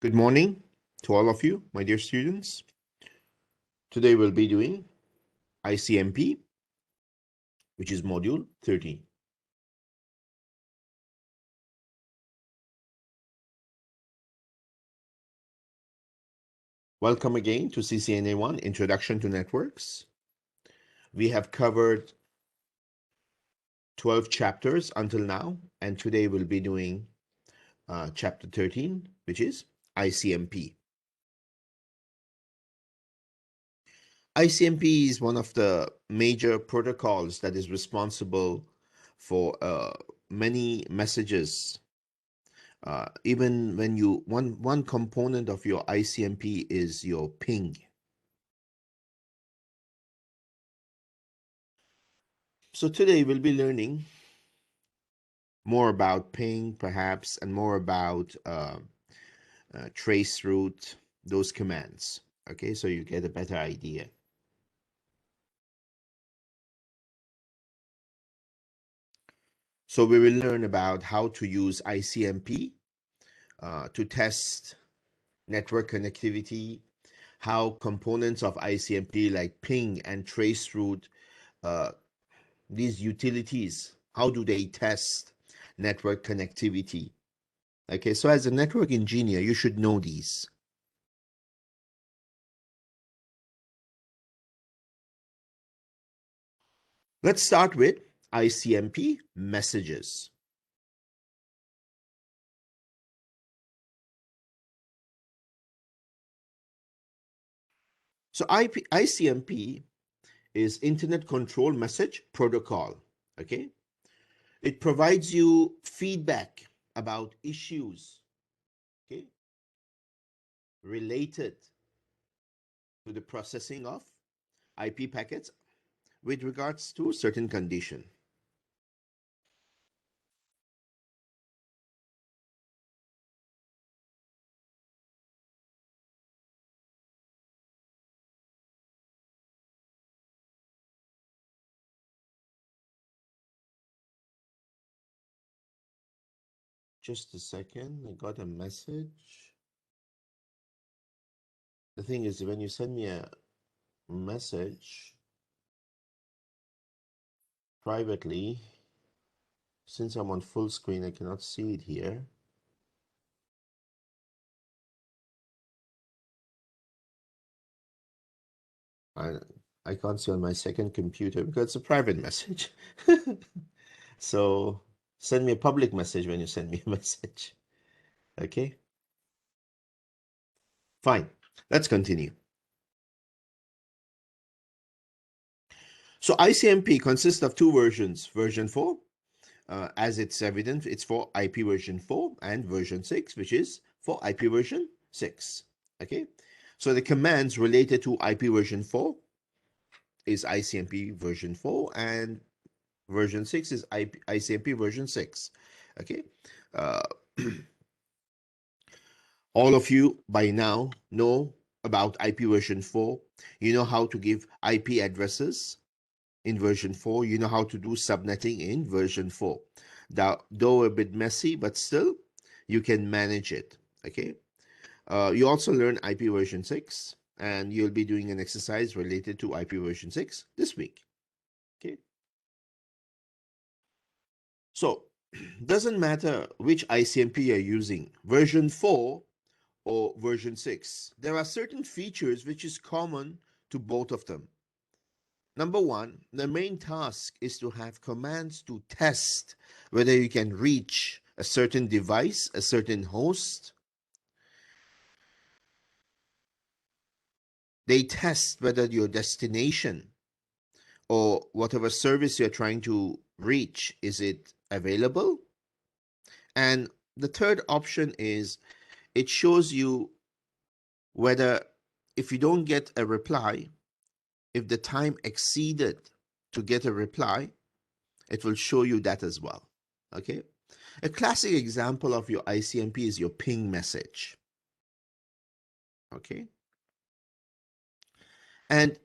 Good morning to all of you, my dear students. Today we'll be doing Icmp, which is module 13. Welcome again to CCNA-1, Introduction to Networks. We have covered 12 chapters until now, and today we'll be doing chapter 13, which is Icmp. Icmp is one of the major protocols that is responsible for many messages. Even when you one component of your Icmp is your ping. So today we'll be learning more about ping, perhaps, and more about traceroute, those commands. Okay, so you get a better idea. So we will learn about how to use Icmp to test network connectivity, how components of Icmp like ping and traceroute, these utilities, how do they test network connectivity? Okay, so as a network engineer, you should know these. Let's start with Icmp messages. So Icmp is Internet Control Message Protocol, okay? It provides you feedback about issues, okay, related to the processing of IP packets with regards to certain condition. Just a second, I got a message. The thing is, when you send me a message privately, since I'm on full screen, I cannot see it here. I can't see on my second computer because it's a private message. So send me a public message when you send me a message. Okay? Fine. Let's continue. So Icmp consists of two versions. Version 4, as it's evident, it's for IP version 4, and version 6, which is for IP version 6. Okay? So the commands related to IP version 4 is Icmp version 4, and version 6 is Icmp version 6. Okay? All of you by now know about IP version 4. You know how to give IP addresses in version 4. You know how to do subnetting in version 4. Though a bit messy, but still you can manage it. Okay. You also learn IP version 6, and you'll be doing an exercise related to IP version 6 this week. Okay. So doesn't matter which Icmp you're using, version 4 or version 6. There are certain features which is common to both of them. Number one, the main task is to have commands to test whether you can reach a certain device, a certain host. They test whether your destination or whatever service you're trying to reach, is it available? And the third option is it shows you whether, if you don't get a reply, if the time exceeded to get a reply, it will show you that as well. Okay. A classic example of your Icmp is your ping message. Okay. And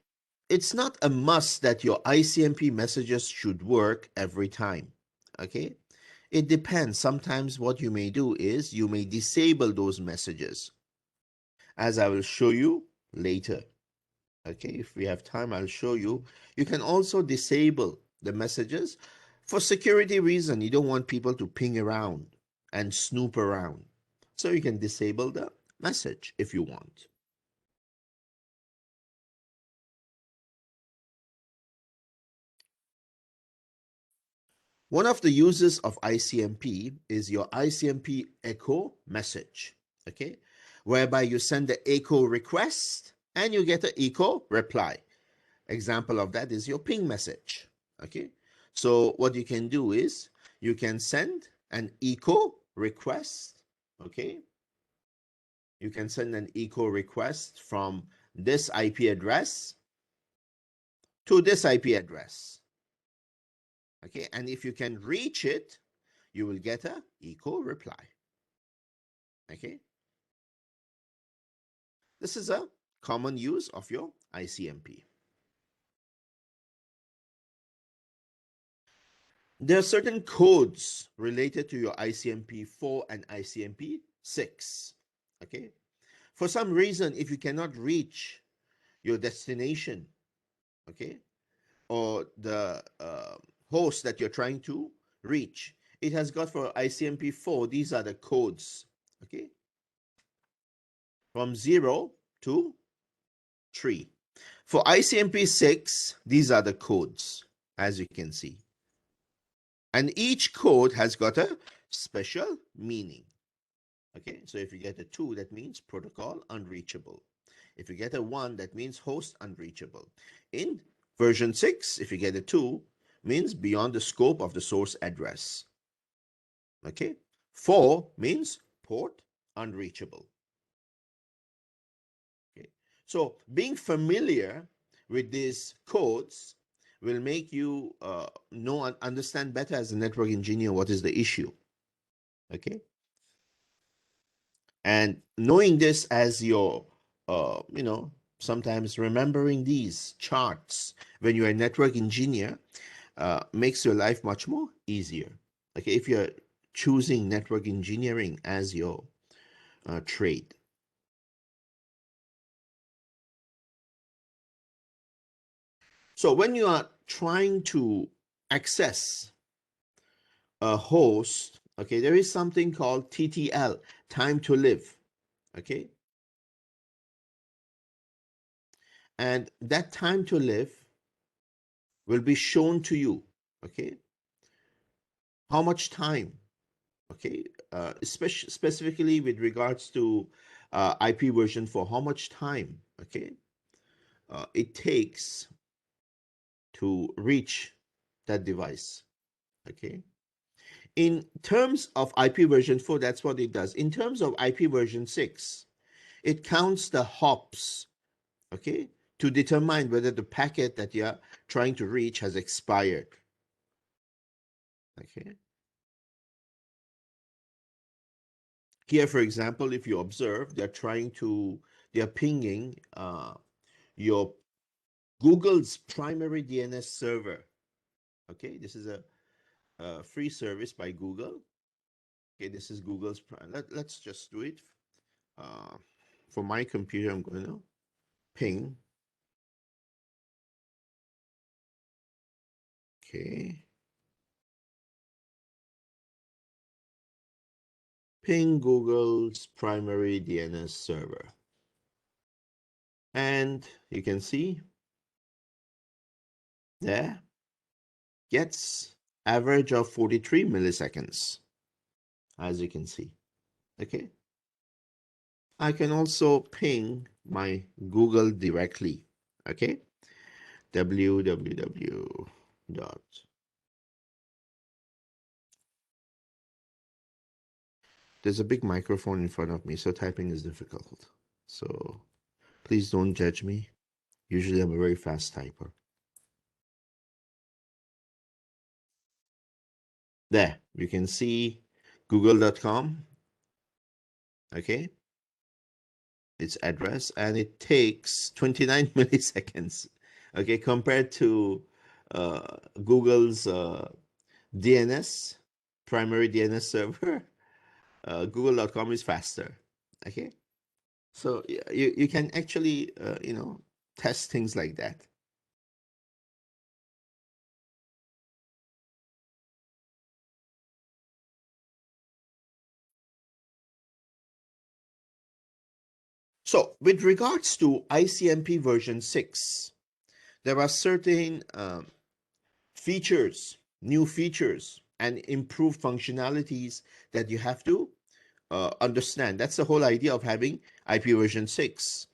it's not a must that your Icmp messages should work every time. Okay. It depends. Sometimes what you may do is you may disable those messages. as I will show you later. Okay, if we have time, I'll show you. You can also disable the messages for security reason. You don't want people to ping around and snoop around. So you can disable the message if you want. One of the uses of ICMP is your ICMP echo message, okay, whereby you send the echo request and you get an echo reply. Example of that is your ping message, okay. So what you can do is you can send an echo request, okay. You can send an echo request from this IP address to this IP address, okay. And if you can reach it, you will get a echo reply, okay. This is a common use of your ICMP. There are certain codes related to your ICMP4 and ICMP6, okay. For some reason, if you cannot reach your destination, okay, or the host that you're trying to reach, it has got for ICMP4, these are the codes, okay, from 0 to 3. For ICMP6, these are the codes, as you can see. And each code has got a special meaning. Okay, so if you get a 2, that means protocol unreachable. If you get a 1, that means host unreachable. In version 6, if you get a 2, means beyond the scope of the source address. Okay, 4 means port unreachable. Okay, so being familiar with these codes will make you know and understand better as a network engineer what is the issue. Okay, and knowing this as your sometimes remembering these charts when you're a network engineer makes your life much more easier. Okay, if you're choosing network engineering as your trade. So when you are trying to access a host, okay, there is something called TTL, time to live, okay? And that time to live will be shown to you, okay? How much time, okay? Specifically with regards to IP version 4, how much time, okay, it takes to reach that device, okay? In terms of IP version 4, that's what it does. In terms of IP version 6, it counts the hops, okay, to determine whether the packet that you're trying to reach has expired, okay. Here, for example, if you observe, they're pinging your Google's primary DNS server, okay. This is a free service by Google. Okay, this is Google's. Let's just do it. For my computer, I'm going to ping. Okay. Ping Google's primary DNS server. And you can see there gets average of 43 milliseconds, as you can see. Okay. I can also ping my Google directly. Okay. www. There's a big microphone in front of me, so typing is difficult. So please don't judge me. Usually I'm a very fast typer. There, you can see google.com. Okay. Its address, and it takes 29 milliseconds. Okay, compared to Google's DNS, primary DNS server, google.com is faster. Okay. So you can actually, test things like that. So with regards to ICMP version 6, there are certain features, new features, and improved functionalities that you have to understand. That's the whole idea of having IP version 6.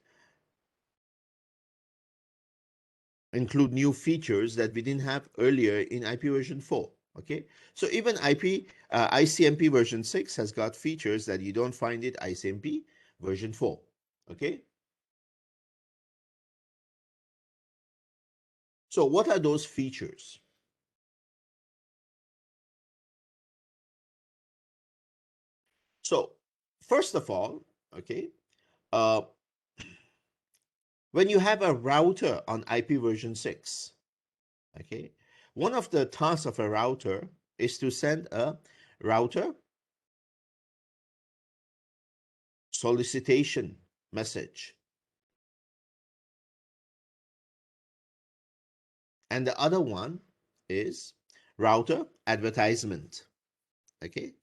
Include new features that we didn't have earlier in IP version 4. Okay, so even ICMP version 6 has got features that you don't find it ICMP version 4. Okay, so what are those features? So first of all, okay, uh, when you have a router on IP version 6, okay, one of the tasks of a router is to send a router solicitation message. And the other one is router advertisement. Okay.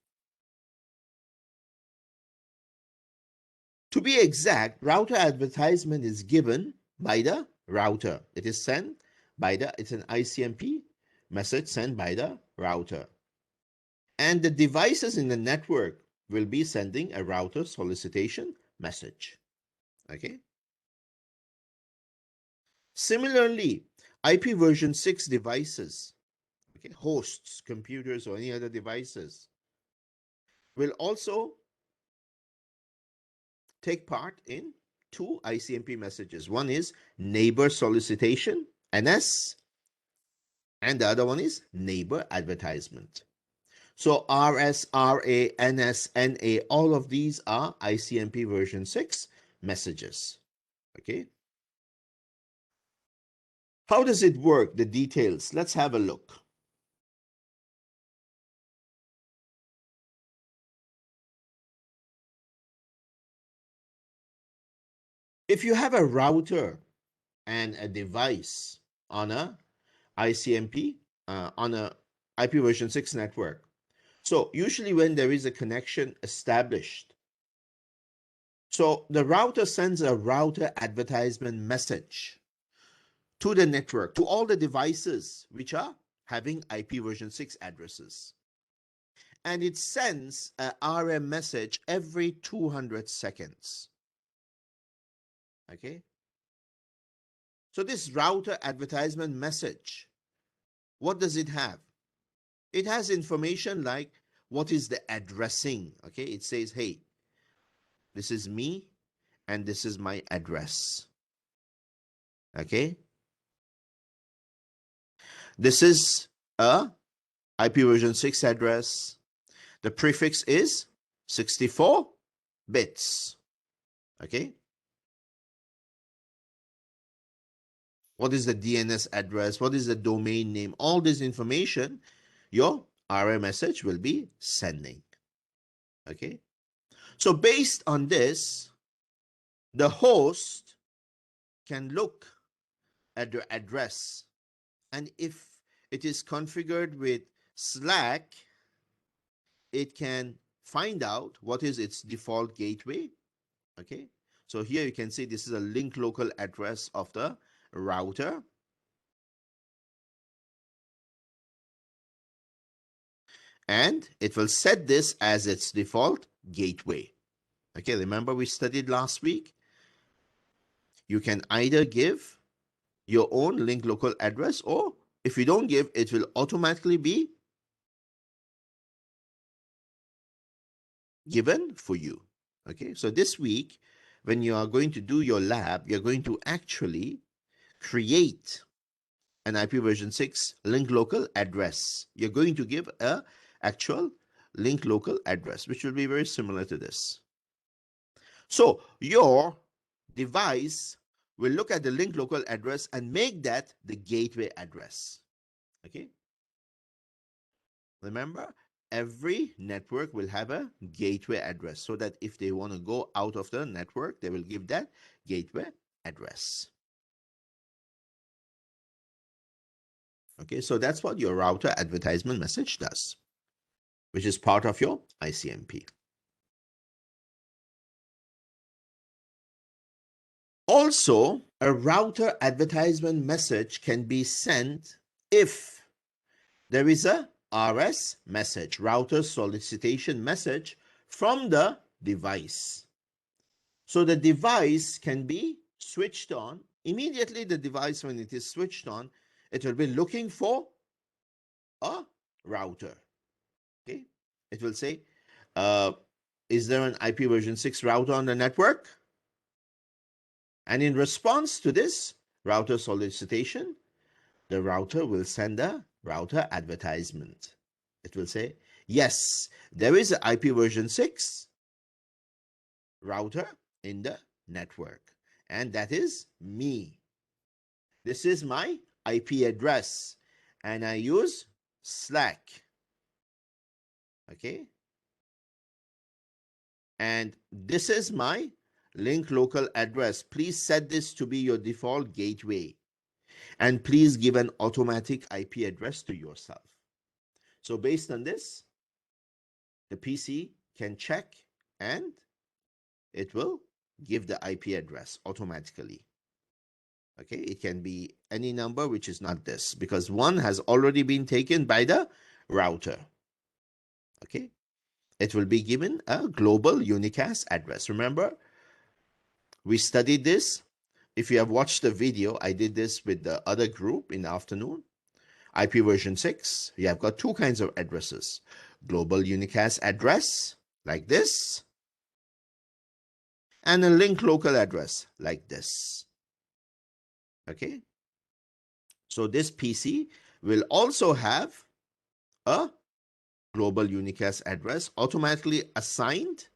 To be exact, router advertisement is given by the router. It is sent by it's an ICMP message sent by the router. And the devices in the network will be sending a router solicitation message. Okay. Similarly, IP version 6 devices, okay, hosts, computers, or any other devices, will also take part in two ICMP messages. One is neighbor solicitation, NS, and the other one is neighbor advertisement. So RS, RA, NS, NA, all of these are ICMP version 6 messages. Okay. How does it work? The details. Let's have a look. If you have a router and a device on a ICMP, on a IP version 6 network, so usually when there is a connection established, so the router sends a router advertisement message to the network, to all the devices which are having IP version 6 addresses. And it sends a RM message every 200 seconds. Okay. So this router advertisement message, what does it have? It has information like what is the addressing. Okay. It says, hey, this is me and this is my address. Okay. This is a IP version 6 address. The prefix is 64 bits. Okay. What is the DNS address? What is the domain name? All this information your RM message will be sending. Okay. So based on this, the host can look at the address, and if it is configured with Slack, it can find out what is its default gateway. Okay. So here you can see this is a link local address of the router. And it will set this as its default gateway. Okay, remember we studied last week? You can either give your own link local address, or if you don't give, it will automatically be given for you. Okay, so this week, when you are going to do your lab, you're going to actually create an IP version 6 link local address. You're going to give a actual link local address, which will be very similar to this. So your device will look at the link local address and make that the gateway address. Okay. Remember, every network will have a gateway address, so that if they want to go out of the network, they will give that gateway address. Okay, so that's what your router advertisement message does, which is part of your ICMP. Also, a router advertisement message can be sent if there is a RS message, router solicitation message, from the device. So the device can be switched on. Immediately the device, when it is switched on, it will be looking for a router. Okay, it will say, is there an IP version 6 router on the network? And in response to this router solicitation, the router will send a router advertisement. It will say, yes, there is an IP version 6 router in the network, and that is me. This is my IP address, and I use Slack. Okay, and this is my link local address. Please set this to be your default gateway, and please give an automatic IP address to yourself. So based on this, the PC can check and it will give the IP address automatically. Okay, it can be any number which is not this, because one has already been taken by the router. Okay, it will be given a global unicast address. Remember, we studied this. If you have watched the video, I did this with the other group in the afternoon. IP version 6, you have got two kinds of addresses. Global unicast address, like this, and a link local address, like this. Okay, so this PC will also have a global unicast address automatically assigned,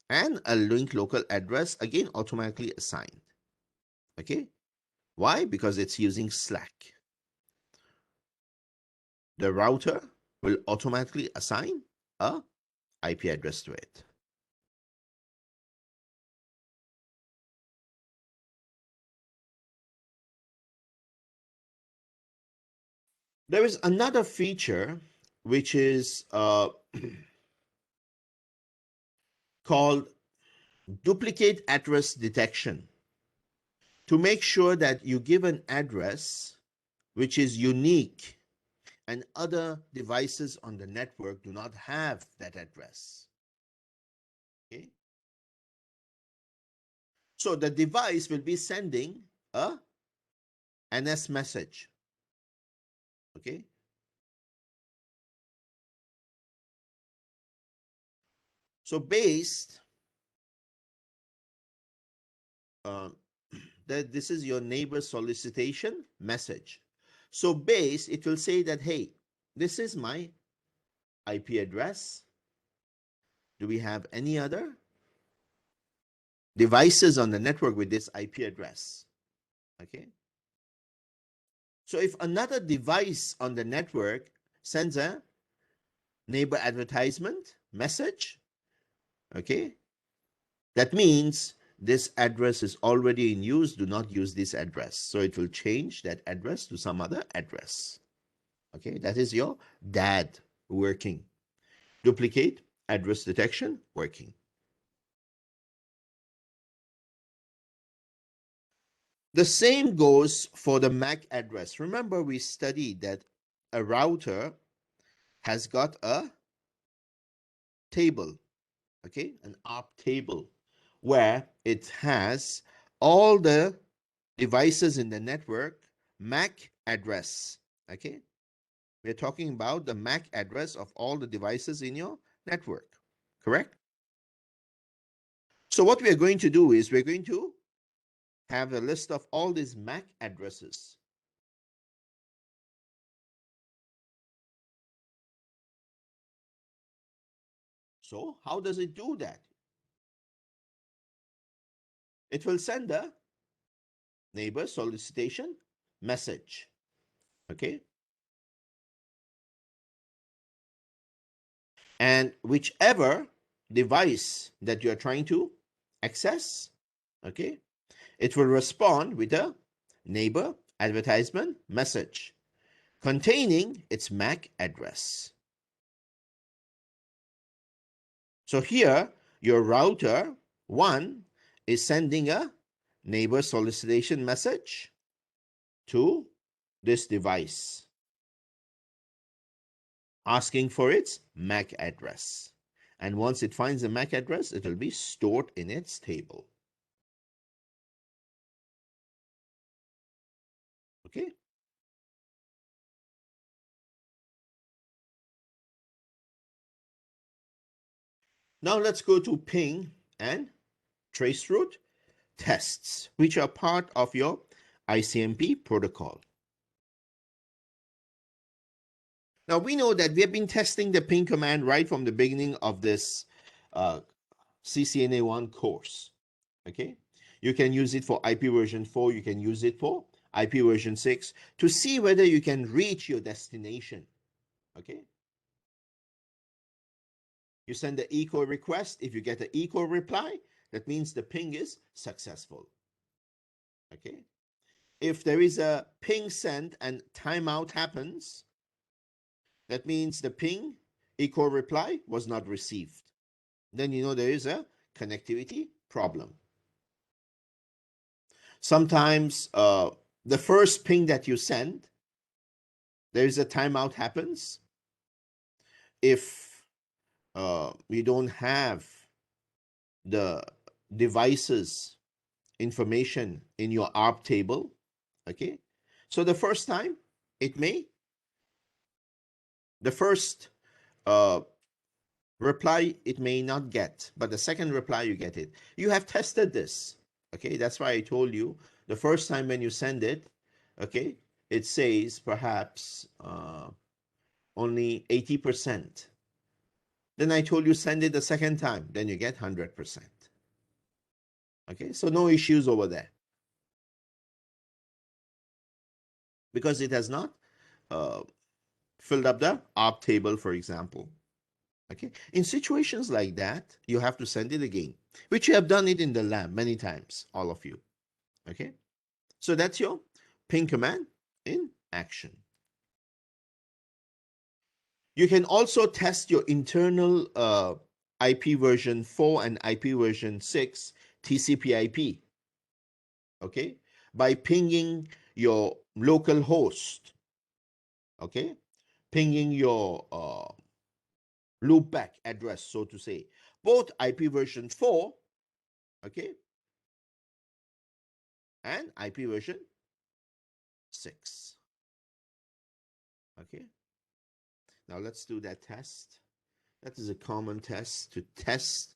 and a link local address again automatically assigned. Okay, why? Because it's using Slack. The router will automatically assign a IP address to it. There is another feature which is called duplicate address detection, to make sure that you give an address which is unique and other devices on the network do not have that address. Okay, so the device will be sending a NS message. Okay, so based that this is your neighbor solicitation message. So base, it will say that, hey, this is my IP address. Do we have any other devices on the network with this IP address? Okay. So if another device on the network sends a neighbor advertisement message, okay, that means this address is already in use. Do not use this address. So it will change that address to some other address. Okay, that is your DAD working. Duplicate address detection working. The same goes for the MAC address. Remember, we studied that a router has got a table, okay, an ARP table, where it has all the devices in the network MAC address. Okay, we're talking about the MAC address of all the devices in your network, correct? So what we are going to do is we're going to have a list of all these MAC addresses. So how does it do that? It will send a neighbor solicitation message. Okay. And whichever device that you're trying to access, okay, it will respond with a neighbor advertisement message containing its MAC address. So here, your router 1 is sending a neighbor solicitation message to this device, asking for its MAC address. And once it finds the MAC address, it will be stored in its table. Okay. Now let's go to ping and traceroute tests, which are part of your Icmp protocol. Now we know that we have been testing the ping command right from the beginning of this CCNA-1 course. Okay, you can use it for IP version 4, you can use it for IP version 6 to see whether you can reach your destination. Okay, you send the echo request. If you get an echo reply, that means the ping is successful. Okay, if there is a ping sent and timeout happens, that means the ping echo reply was not received. Then you know there is a connectivity problem. Sometimes the first ping that you send, there is a timeout happens. If you don't have the devices information in your ARP table, okay? So the first time, the first reply, it may not get, but the second reply, you get it. You have tested this, okay? That's why I told you the first time when you send it, okay, it says perhaps only 80%. Then I told you send it the second time, then you get 100%. Okay, so no issues over there. Because it has not filled up the ARP table, for example. Okay, in situations like that, you have to send it again, which you have done it in the lab many times, all of you. Okay, so that's your ping command in action. You can also test your internal IP version 4 and IP version 6 TCP/IP, okay, by pinging your local host, okay, pinging your loopback address, so to say, both IP version 4, okay, and IP version 6. Okay, now let's do that test. That is a common test to test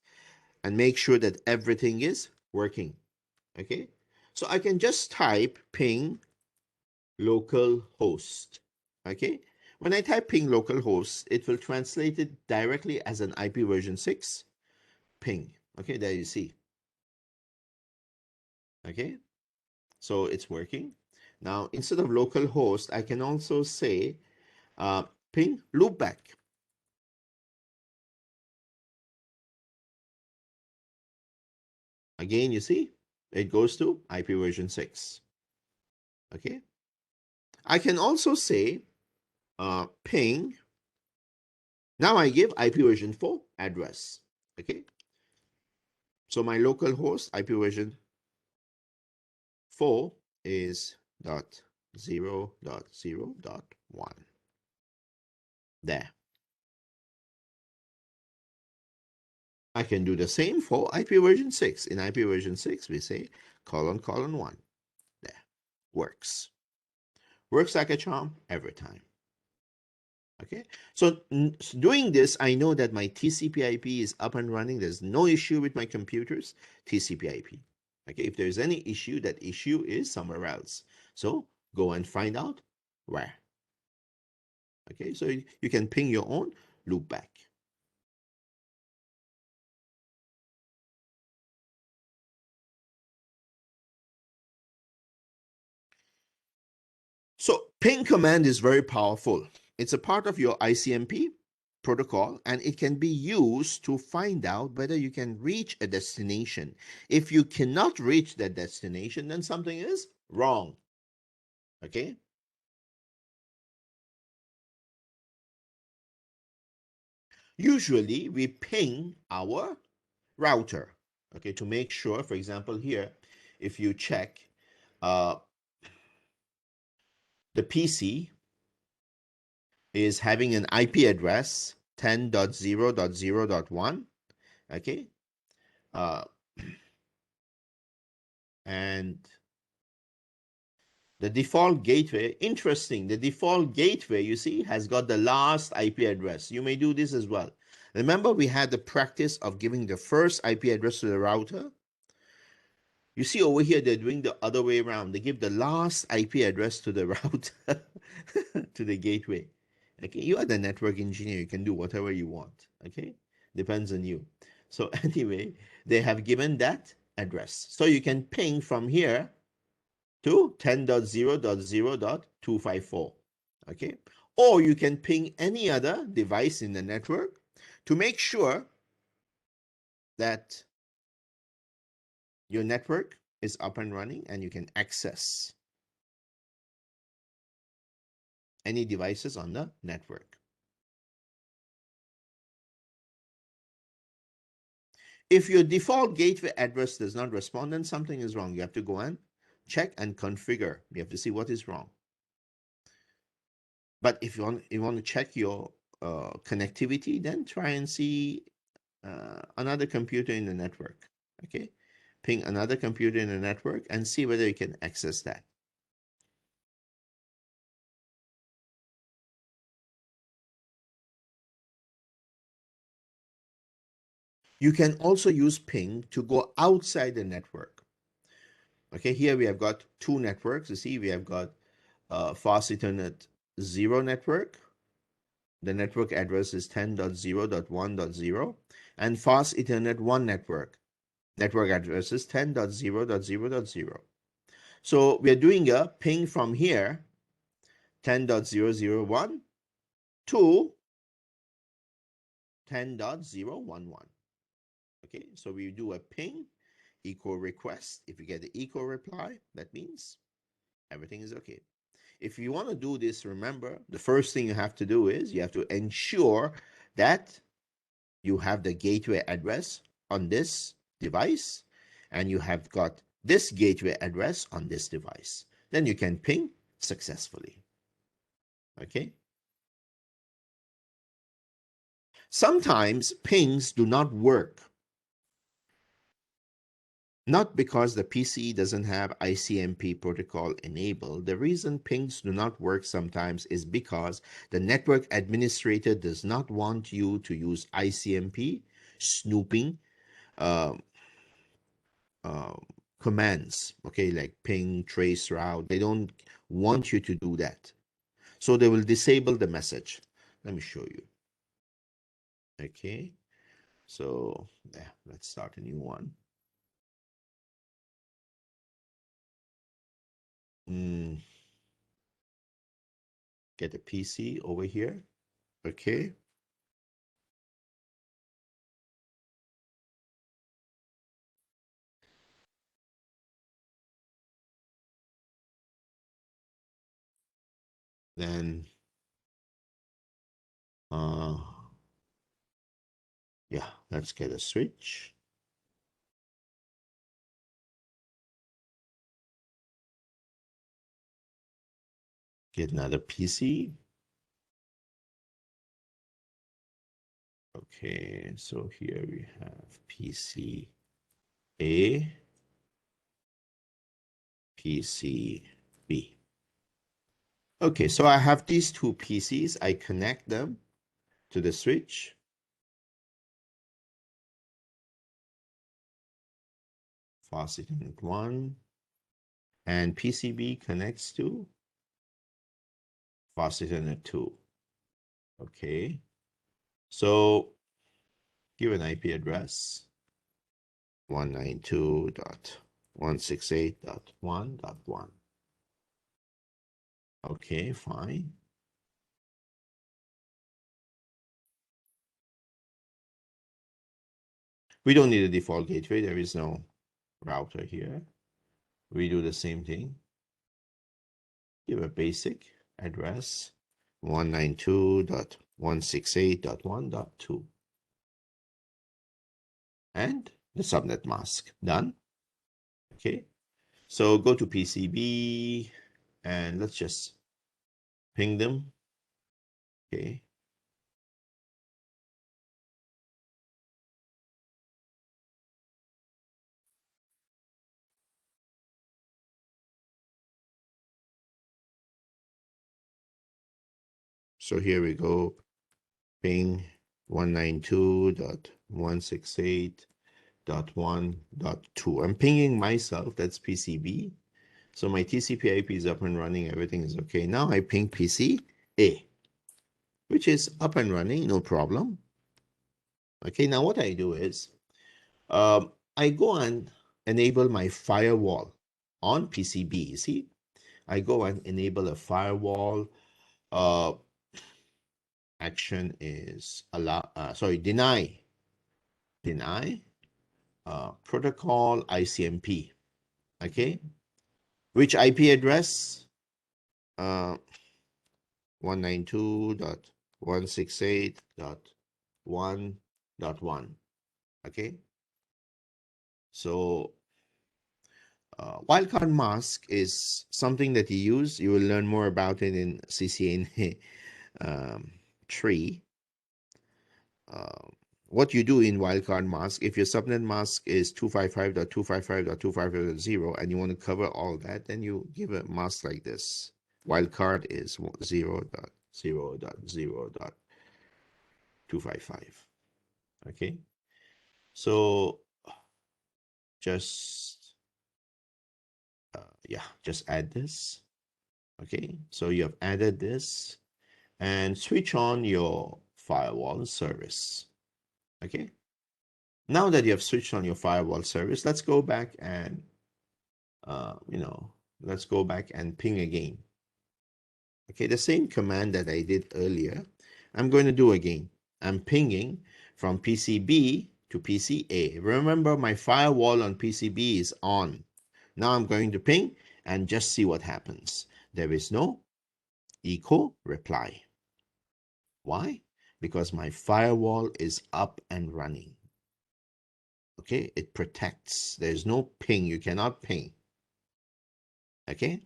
and make sure that everything is working. Okay, so I can just type ping localhost. Okay, when I type ping localhost, it will translate it directly as an IP version 6 ping. Okay, there you see. Okay, so it's working. Now, instead of localhost, I can also say ping loopback. Again, you see, it goes to IP version 6. Okay. I can also say ping. Now I give IP version 4 address. Okay. So my local host IP version 4 is .0.0.1. There. I can do the same for IP version 6. In IP version 6, we say : 1. There. Works. Works like a charm every time. Okay, so doing this, I know that my TCP/IP is up and running. There's no issue with my computer's TCP/IP. Okay, if there's any issue, that issue is somewhere else. So go and find out where. Okay, so you can ping your own loopback. So ping command is very powerful. It's a part of your ICMP, protocol, and it can be used to find out whether you can reach a destination. If you cannot reach that destination, then something is wrong. Okay? Usually we ping our router, okay, to make sure. For example, here, if you check uh, the PC is having an IP address 10.0.0.1, okay, uh, and the default gateway, interesting, the default gateway, you see, has got the last IP address. You may do this as well. Remember, we had the practice of giving the first IP address to the router. You see over here, they're doing the other way around. They give the last IP address to the router, to the gateway. Okay, you are the network engineer. You can do whatever you want. Okay, depends on you. So anyway, they have given that address. So you can ping from here to 10.0.0.254. Okay, or you can ping any other device in the network to make sure that your network is up and running and you can access any devices on the network. If your default gateway address does not respond, then something is wrong. You have to go and check and configure. You have to see what is wrong. But if you want to check your connectivity, then try and see another computer in the network. Okay, ping another computer in the network and see whether you can access that. You can also use ping to go outside the network. Okay, here we have got two networks. You see, we have got Fast Ethernet 0 network. The network address is 10.0.1.0, and Fast Ethernet 1 network. Network address is 10.0.0.0. So we are doing a ping from here, 10.0.0.1 to 10.0.1.1. Okay, so we do a ping, equal request. If you get the equal reply, that means everything is okay. If you want to do this, remember, the first thing you have to do is you have to ensure that you have the gateway address on this device and you have got this gateway address on this device. Then you can ping successfully. Okay? Sometimes pings do not work. Not because the PC doesn't have Icmp protocol enabled. The reason pings do not work sometimes is because the network administrator does not want you to use Icmp snooping commands, okay, like ping, traceroute. They don't want you to do that. So they will disable the message. Let me show you. Okay, so yeah, let's start a new one. Get a PC over here. Okay. Then, yeah, let's get a switch. Get another PC. Okay, so here we have PC A, PC B. Okay, so I have these two PCs. I connect them to the switch. Fast Ethernet 1. And PCB connects to Fast Ethernet 2. Okay, so give an IP address 192.168.1.1. Okay, fine. We don't need a default gateway. There is no router here. We do the same thing. Give a basic address 192.168.1.2 and the subnet mask. Done. Okay. So go to PCB and let's just ping them. Okay. So here we go. Ping 192.168.1.2. I'm pinging myself. That's PCB. So my TCP/IP is up and running. Everything is okay. Now I ping PCA, which is up and running, no problem. Okay, now what I do is I go and enable my firewall on PCB. You see, I go and enable a firewall. Action is deny protocol ICMP. Okay, which IP address? 192.168.1.1. Okay, so Wildcard Mask is something that you use. You will learn more about it in CCNA 3. What you do in Wildcard Mask, if your subnet mask is 255.255.255.0 and you want to cover all that, then you give a mask like this. Wildcard is 0.0.0.255. Okay, so just just add this. Okay, so you have added this and switch on your firewall service. Okay, now that you have switched on your firewall service, let's go back and let's go back and ping again. Okay, the same command that I did earlier, I'm going to do again. I'm pinging from PCB to PCA. Remember, my firewall on PCB is on. Now I'm going to ping and just see what happens. There is no echo reply. Why? Because my firewall is up and running. Okay, it protects. There's no ping. You cannot ping. Okay,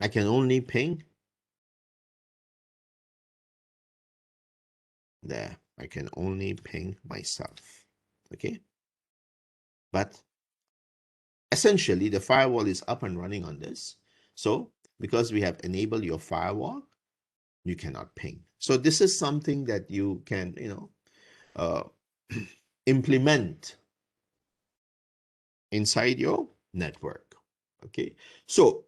I can only ping there. I can only ping myself. Okay, but essentially the firewall is up and running on this. So because we have enabled your firewall, you cannot ping. So this is something that you can implement inside your network. Okay, so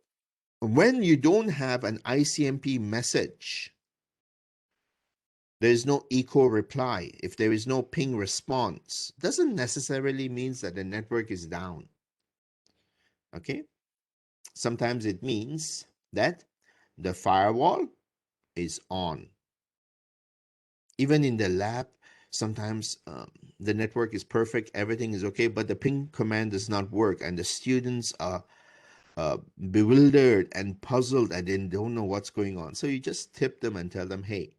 when you don't have an ICMP message, there is no echo reply, if there is no ping response, doesn't necessarily means that the network is down. Okay, sometimes it means that the firewall is on. Even in the lab, sometimes the network is perfect, everything is okay, but the ping command does not work and the students are bewildered and puzzled and they don't know what's going on. So you just tip them and tell them, hey,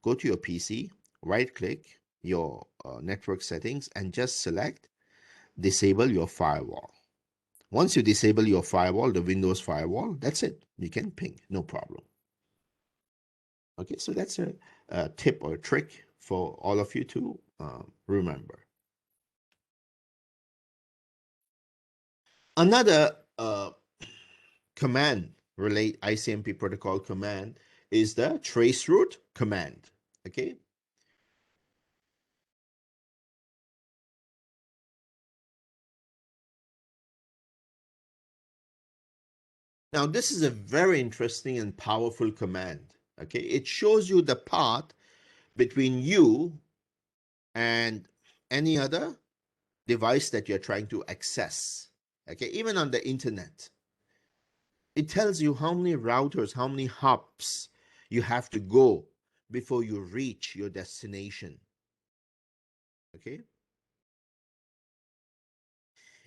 go to your PC, right click your network settings and just select disable your firewall. Once you disable your firewall, the Windows firewall, that's it. You can ping, no problem. Okay, so that's a tip or trick for all of you to remember. Another command, relate ICMP protocol command, is the Traceroute Command. Okay. Now, this is a very interesting and powerful command. Okay, it shows you the path between you and any other device that you're trying to access. Okay, even on the internet, it tells you how many routers, how many hops you have to go before you reach your destination. Okay.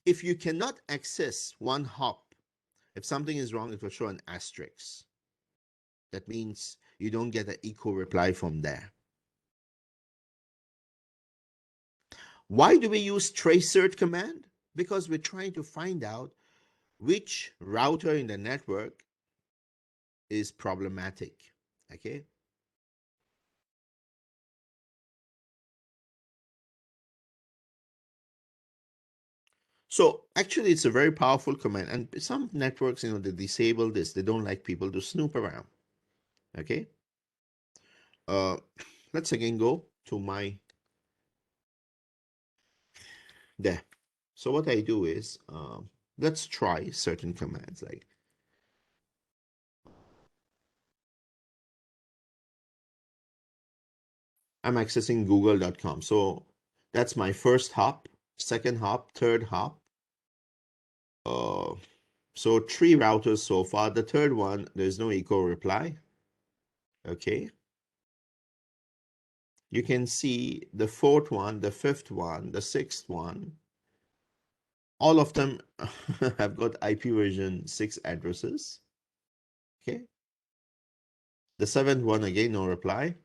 If you cannot access one hop, if something is wrong, it will show an asterisk. That means you don't get an echo reply from there. Why do we use Traceroute command? Because we're trying to find out which router in the network is problematic. Okay. So actually, it's a very powerful command. And some networks, they disable this. They don't like people to snoop around. Okay. Uh, let's again go to my there. So what I do is, let's try certain commands like I'm accessing google.com. So that's my first hop, second hop, third hop. So 3 routers so far. The third one, there's no echo reply. Okay. You can see the fourth one, the fifth one, the sixth one. All of them have got IP version 6 addresses. Okay. The seventh one, again, no reply.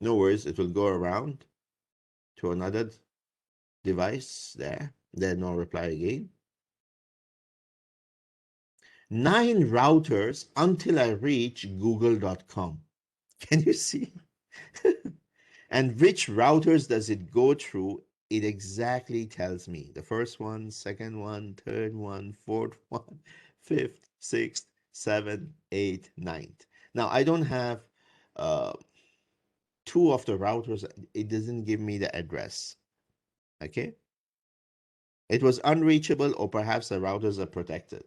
No worries, it will go around to another device there. Then no reply again. 9 routers until I reach google.com. Can you see? And which routers does it go through? It exactly tells me. The first one, second one, third one, fourth one, fifth, sixth, seventh, eighth, ninth. Now, I don't have 2 of the routers. It doesn't give me the address. Okay. It was unreachable, or perhaps the routers are protected.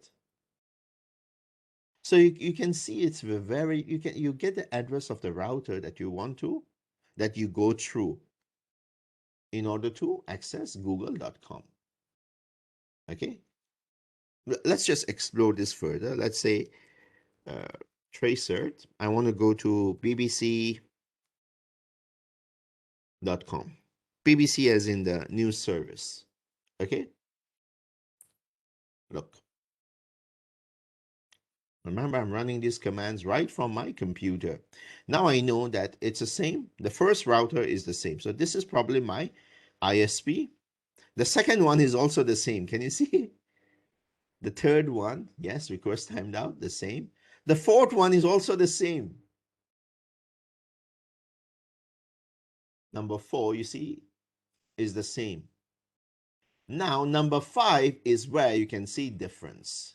So you can see it's very, you get the address of the router that you want to, that you go through in order to access google.com. Okay. Let's just explore this further. Let's say Traceroute. I want to go to bbc.com. BBC as in the news service. Okay. Look. Remember, I'm running these commands right from my computer. Now I know that it's the same. The first router is the same. So this is probably my ISP. The second one is also the same. Can you see? The third one, yes, request timed out, the same. The fourth one is also the same. Number 4, you see, is the same. Now, number 5 is where you can see difference.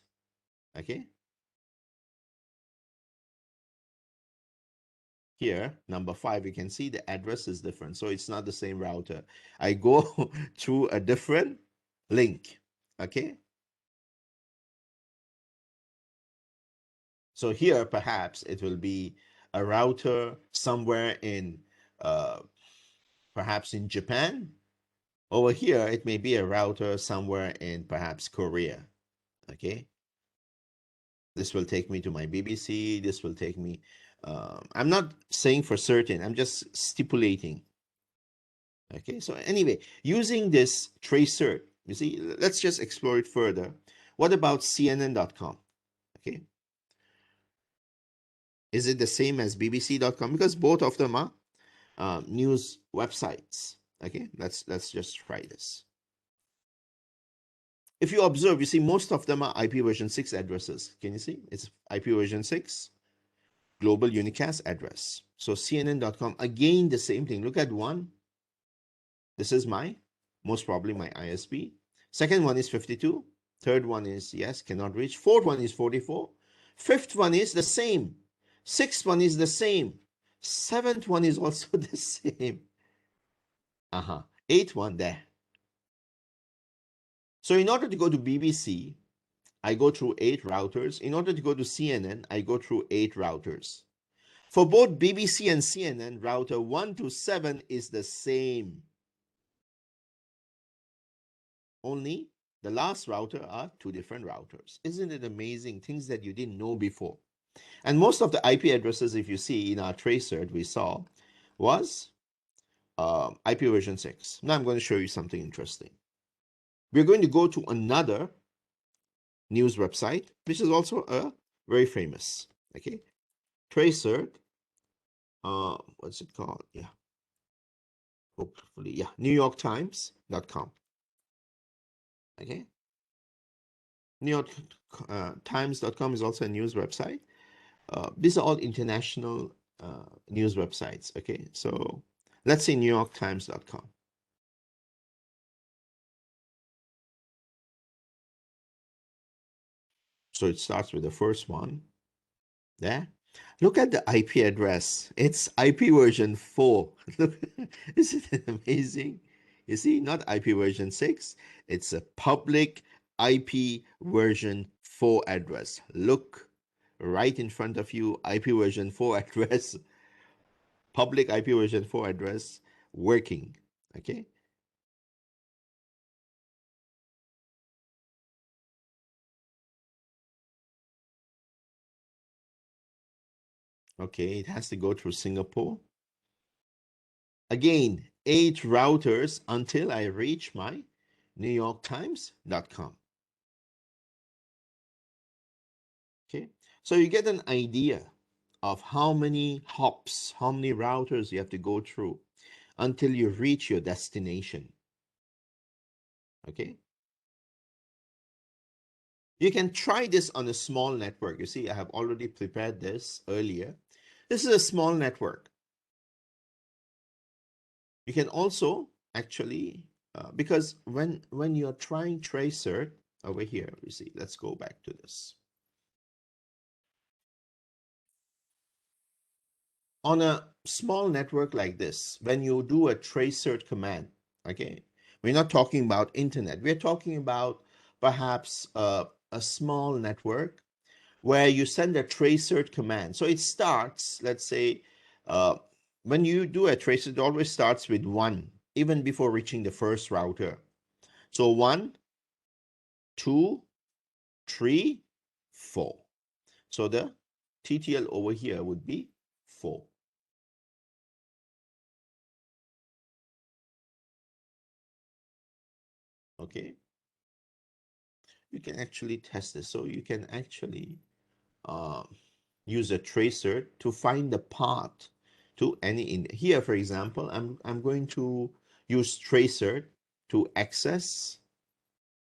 Okay. Here, number 5, you can see the address is different. So it's not the same router. I go through a different link. Okay. So here, perhaps it will be a router somewhere in, perhaps in Japan. Over here, it may be a router somewhere in perhaps Korea. Okay. This will take me to my BBC. This will take me, I'm not saying for certain, I'm just stipulating. Okay, so anyway, using this Traceroute, you see, let's just explore it further. What about CNN.com? Okay, is it the same as BBC.com? Because both of them are news websites. Okay, let's just try this. If you observe, you see most of them are IP version 6 addresses. Can you see? It's IP version 6 global unicast address. So CNN.com, again, the same thing. Look at one. This is most probably my ISP. Second one is 52. Third one is, yes, cannot reach. Fourth one is 44. Fifth one is the same. Sixth one is the same. Seventh one is also the same. Eighth one there. So in order to go to BBC, I go through 8 routers. In order to go to CNN, I go through 8 routers. For both BBC and CNN, router 1 to 7 is the same. Only the last router are 2 different routers. Isn't it amazing? Things that you didn't know before. And most of the IP addresses, if you see in our Traceroute, we saw was IP version 6. Now I'm going to show you something interesting. We're going to go to another news website, which is also a very famous. Okay, Traceroute. What's it called? Yeah, hopefully, yeah, NewYorkTimes.com. Okay, NewYorkTimes.com is also a news website. These are all international news websites. Okay, so let's see NewYorkTimes.com. So it starts with the first one. There. Look at the IP address. It's IP version 4. Look, isn't it amazing? You see, not IP version 6. It's a public IP version 4 address. Look right in front of you, IP version 4 address, public IP version 4 address working. Okay. Okay, it has to go through Singapore. Again, 8 routers until I reach my NewYorkTimes.com. Okay, so you get an idea of how many hops, how many routers you have to go through until you reach your destination. Okay, you can try this on a small network. You see, I have already prepared this earlier. This is a small network. You can also actually, because when you're trying Traceroute over here, you see, let's go back to this. On a small network like this, when you do a Traceroute command, okay, we're not talking about internet. We're talking about perhaps a small network where you send a Traceroute command. So it starts, let's say, when you do a Traceroute, it always starts with 1, even before reaching the first router. So 1, 2, 3, 4. So the TTL over here would be 4. Okay, you can actually test this. So you can actually use a tracer to find the path to any in here. For example, I'm going to use tracer to access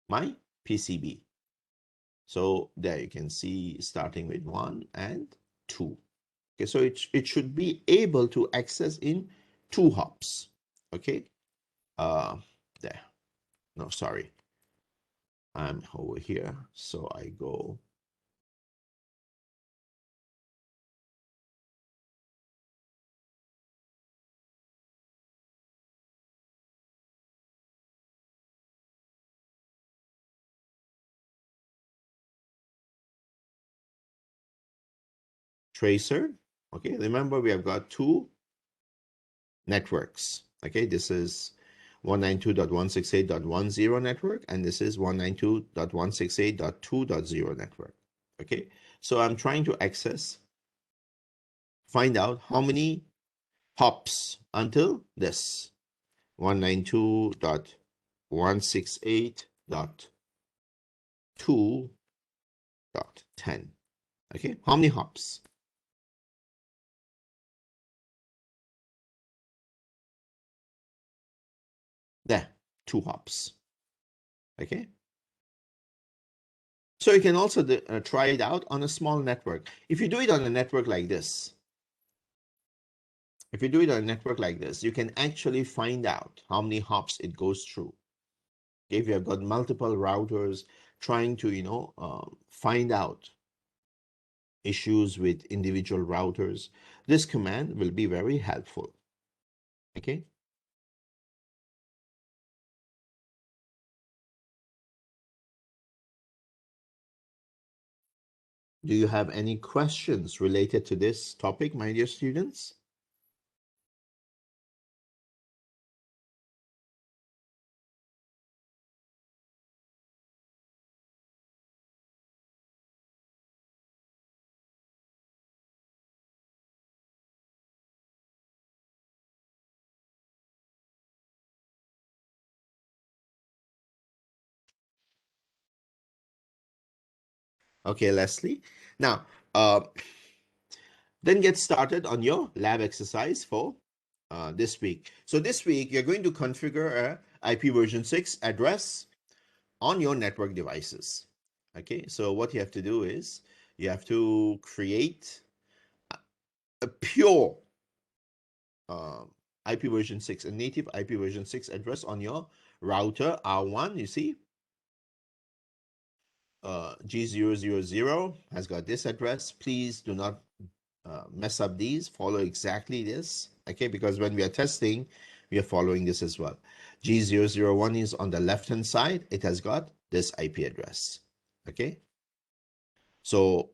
my PCB. So there you can see starting with 1 and 2. Okay, so it should be able to access in 2 hops. Okay, there. No, sorry, I'm over here. So I go tracer. Okay, remember we have got 2 networks. Okay, this is 192.168.10 network, and this is 192.168.2.0 network. Okay, so I'm trying to find out how many hops until this 192.168.2.10. Okay, how many hops? There, 2 hops. Okay, so you can also try it out on a small network. If you do it on a network like this, you can actually find out how many hops it goes through. If you have got multiple routers trying to, find out issues with individual routers, this command will be very helpful. Okay. Do you have any questions related to this topic, my dear students? Okay, Leslie. Now, then get started on your lab exercise for this week. So this week, you're going to configure a IP version 6 address on your network devices. Okay, so what you have to do is you have to create a pure IP version 6, a native IP version 6 address on your router R1. You see, G000 has got this address. Please do not mess up these. Follow exactly this, okay? Because when we are testing, we are following this as well. G001 is on the left-hand side. It has got this IP address, okay? So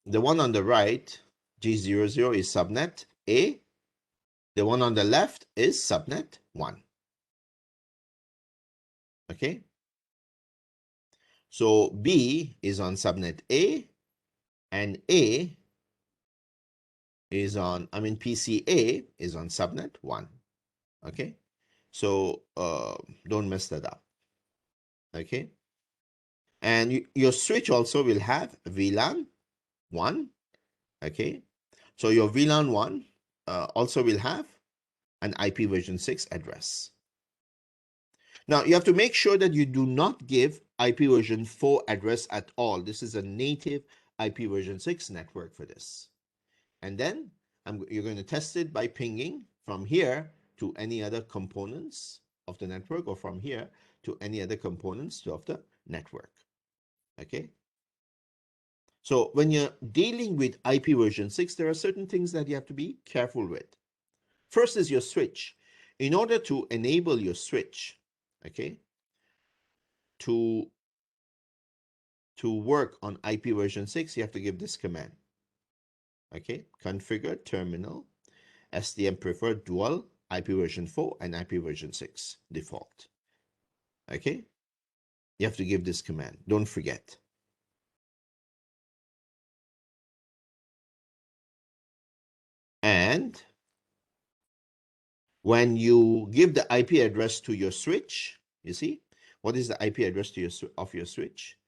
the one on the right, G00, is subnet A. The one on the left is subnet 1, okay? So B is on subnet A, and A is on, PCA is on subnet 1, okay? So don't mess that up, okay? And your switch also will have VLAN 1, okay? So your VLAN 1 also will have an IP version 6 address. Now, you have to make sure that you do not give IP version 4 address at all. This is a native IP version 6 network for this. And then you're going to test it by pinging from here to any other components of the network, or from here to any other components of the network. Okay. So when you're dealing with IP version 6, there are certain things that you have to be careful with. First is your switch. In order to enable your switch, okay, to work on IP version 6, you have to give this command. Okay, configure terminal STM preferred dual IP version 4 and IP version 6 default. Okay, you have to give this command. Don't forget. And when you give the IP address to your switch, you see, what is the IP address to your switch?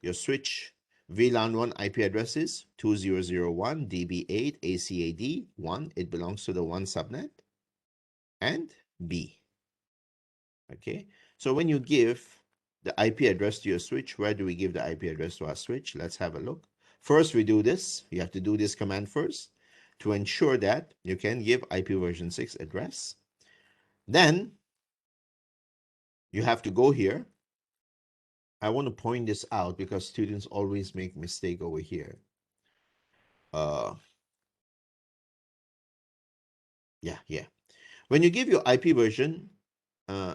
Your switch VLAN 1 IP address is 2001 DB8 ACAD 1. It belongs to the 1 subnet, and B. Okay, so when you give the IP address to your switch, where do we give the IP address to our switch? Let's have a look. First, we do this. You have to do this command first to ensure that you can give IP version 6 address. Then you have to go here. I want to point this out because students always make mistake over here. Yeah. When you give your IP version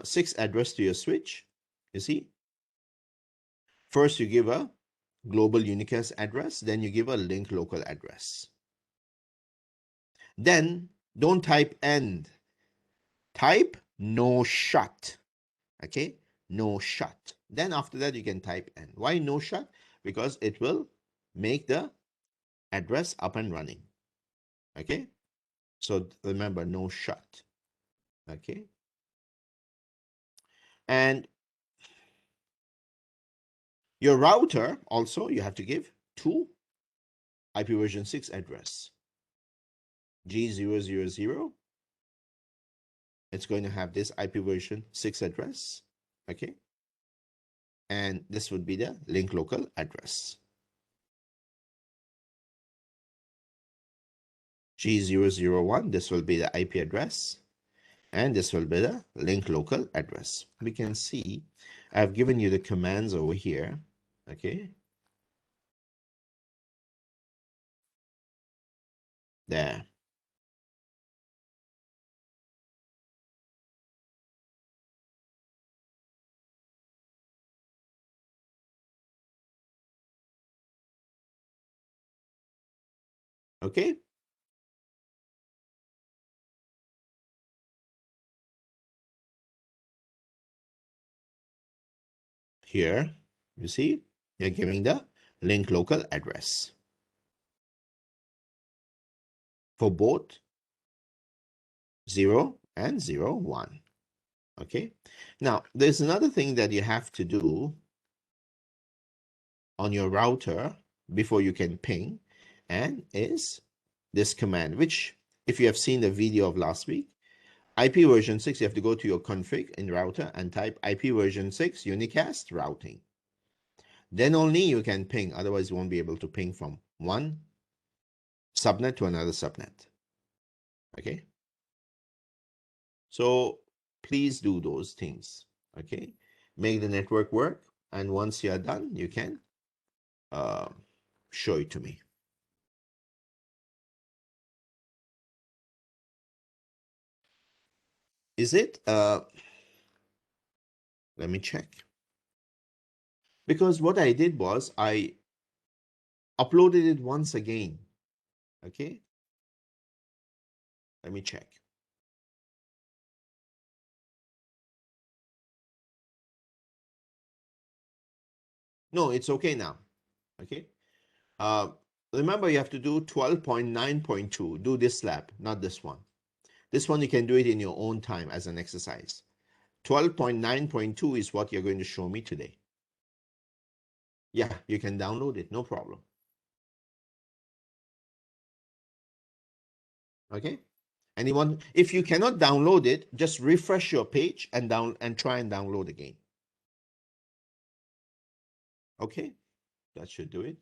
6 address to your switch, you see, first you give a global unicast address, then you give a link local address. Then don't type end. Type no shut. Okay, no shut. Then after that you can type end. Why no shut? Because it will make the address up and running. Okay, so remember, no shut. Okay, and your router also, you have to give 2 IP version 6 address. G000, it's going to have this IP version 6 address. Okay, and this would be the link local address. G001, this will be the IP address, and this will be the link local address. We can see I've given you the commands over here. Okay, there. Okay, here you see you're giving the link local address for both 0 and 01. Okay, now there's another thing that you have to do on your router before you can ping, and is this command, which if you have seen the video of last week, IP version 6, you have to go to your config in router and type IP version 6 unicast routing. Then only you can ping, otherwise you won't be able to ping from one subnet to another subnet. Okay? So please do those things. Okay? Make the network work, and once you are done, you can show it to me. Is it? Let me check. Because what I did was I uploaded it once again. Okay? Let me check. No, it's okay now. Okay? Remember, you have to do 12.9.2. Do this lab, not this one. This one you can do it in your own time as an exercise. 12.9.2 is what you're going to show me today. Yeah, you can download it, no problem. Okay? Anyone, if you cannot download it, just refresh your page and try and download again. Okay, that should do it.